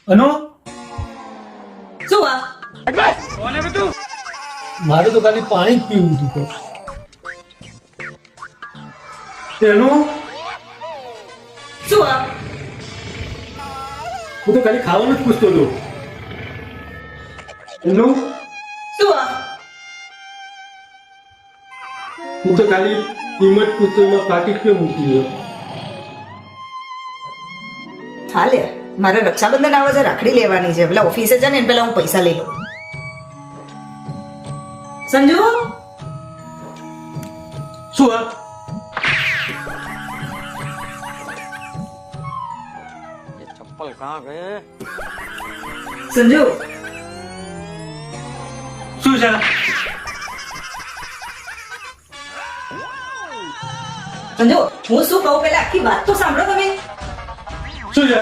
અનો શું આ મારે તો ખાલી પાણી જ પીવું હતું તો તેનું શું આ હું તો ખાલી ખાવાનું જ પૂછતો હતો એનું શું આ હું તો ખાલી કિંમત પૂછતો એમાં પાકીટ કેમ મૂકી દો હાલે મારે રક્ષાબંધન આવે છે, રાખડી લેવાની છે, પેલા ઓફિસે છે ને એને પેલા હું પૈસા લઈ લઉં. સંજુ શું આ चप्पल कहाँ गए? સંજુ શું છે સંજુ હું શું કહું પેલા આખી વાત તો સાંભળો તમે. શું છે